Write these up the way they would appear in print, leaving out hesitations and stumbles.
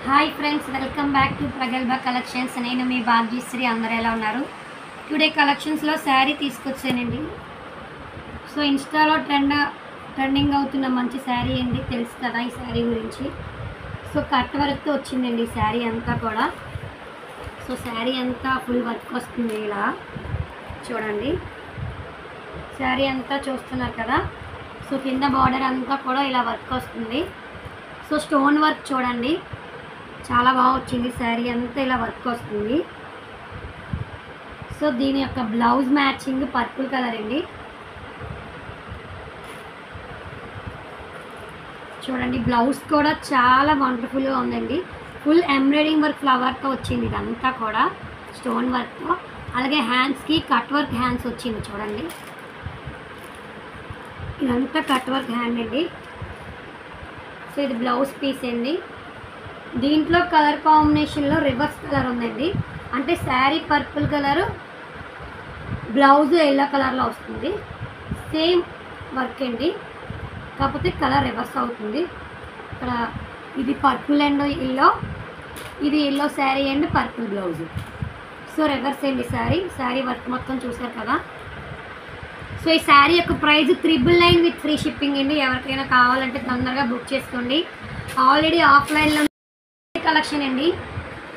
Hi friends, welcome back to Pragalbha collections. నేను మీ భాగ్యశ్రీ. అందరూ ఎలా ఉన్నారు? టుడే కలెక్షన్స్లో శారీ తీసుకొచ్చానండి. సో ఇన్స్టాలో ట్రెండింగ్ అవుతున్న మంచి శారీ అండి, తెలుసు కదా ఈ శారీ గురించి. సో కట్ వర్క్తో వచ్చిందండి ఈ శారీ అంతా కూడా. సో శారీ అంతా ఫుల్ వర్క్ వస్తుంది, ఇలా చూడండి. శారీ అంతా చూస్తున్నారు కదా. సో కింద బార్డర్ అంతా కూడా ఇలా వర్క్ వస్తుంది. సో స్టోన్ వర్క్ చూడండి, చాలా బాగా వచ్చింది. శారీ అంతా ఇలా వర్క్ వస్తుంది. సో దీని యొక్క బ్లౌజ్ మ్యాచింగ్ పర్పుల్ కలర్ అండి. చూడండి, బ్లౌజ్ కూడా చాలా వండర్ఫుల్గా ఉందండి. ఫుల్ ఎంబ్రాయిడింగ్ వర్క్ ఫ్లవర్తో వచ్చింది, ఇదంతా కూడా స్టోన్ వర్క్తో. అలాగే హ్యాండ్స్కి కట్ వర్క్ హ్యాండ్స్ వచ్చింది చూడండి. ఇదంతా కట్ వర్క్ హ్యాండ్ అండి. సో ఇది బ్లౌజ్ పీస్ అండి. దీంట్లో కలర్ కాంబినేషన్లో రివర్స్ కలర్ ఉందండి. అంటే sari purple colour, blouse yellow కలర్లో వస్తుంది. సేమ్ వర్క్ అండి, కాకపోతే కలర్ రివర్స్ అవుతుంది. ఇక్కడ ఇది పర్పుల్ అండ్ ఎల్లో, ఇది yellow sari and purple blouse. So reverse అండి శారీ వర్క్ మొత్తం చూసారు కదా. సో ఈ శారీ యొక్క ప్రైస్ 999 విత్ ఫ్రీ షిప్పింగ్ అండి. ఎవరికైనా కావాలంటే తొందరగా బుక్ చేసుకోండి. ఆల్రెడీ ఆఫ్లైన్లో కలెక్షన్ అండి,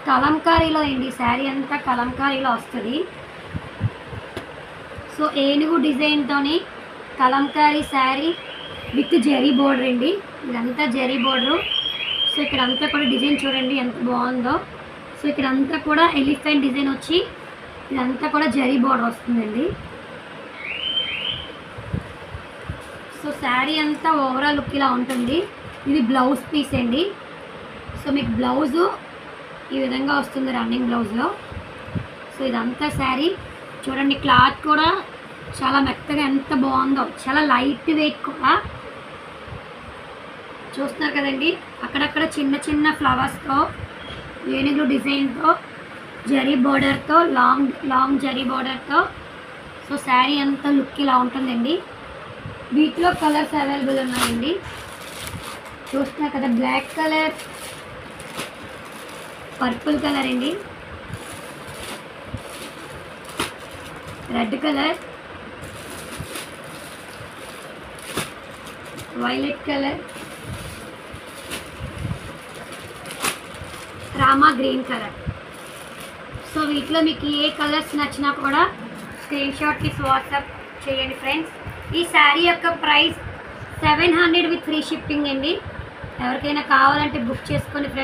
కలంకారీలో అండి. శారీ అంతా కలంకారీలో వస్తుంది. సో ఏనుగు డిజైన్తోని కలంకారీ శారీ విత్ జెరీ బోర్డర్ అండి. ఇదంతా జెరీ బోర్డరు. సో ఇక్కడంతా కూడా డిజైన్ చూడండి ఎంత బాగుందో. సో ఇక్కడంతా కూడా ఎలిఫెంట్ డిజైన్ వచ్చి ఇదంతా కూడా జెరీ బోర్డర్ వస్తుందండి. సో శారీ అంతా ఓవరాల్ లుక్ ఇలా ఉంటుంది. ఇది బ్లౌజ్ పీస్ అండి. సో మీకు బ్లౌజు ఈ విధంగా వస్తుంది, రన్నింగ్ బ్లౌజ్లో. సో ఇదంతా శారీ చూడండి. క్లాత్ కూడా చాలా మెత్తగా ఎంత బాగుందో, చాలా లైట్ వెయిట్ కూడా. చూస్తున్నారు కదండి, అక్కడక్కడ చిన్న చిన్న ఫ్లవర్స్తో ఏనుగు డిజైన్తో జరీ బోర్డర్తో లాంగ్ జరీ బోర్డర్తో. సో శారీ అంతా లుక్ ఇలా ఉంటుందండి. వీటిలో కలర్స్ అవైలబుల్ ఉన్నాయండి. చూస్తున్నారు కదా, బ్లాక్ కలర్, పర్పుల్ కలర్ అండి, red colour, violet colour, Rama green colour. So వీటిలో మీకు ఏ కలర్స్ నచ్చినా కూడా స్క్రీన్ షాట్ తీసి వాట్సాప్ చేయండి ఫ్రెండ్స్. ఈ శారీ యొక్క ప్రైస్ 700 విత్ ఫ్రీ షిప్పింగ్ అండి. ఎవరికైనా కావాలంటే బుక్ చేసుకోండి ఫ్రెండ్స్.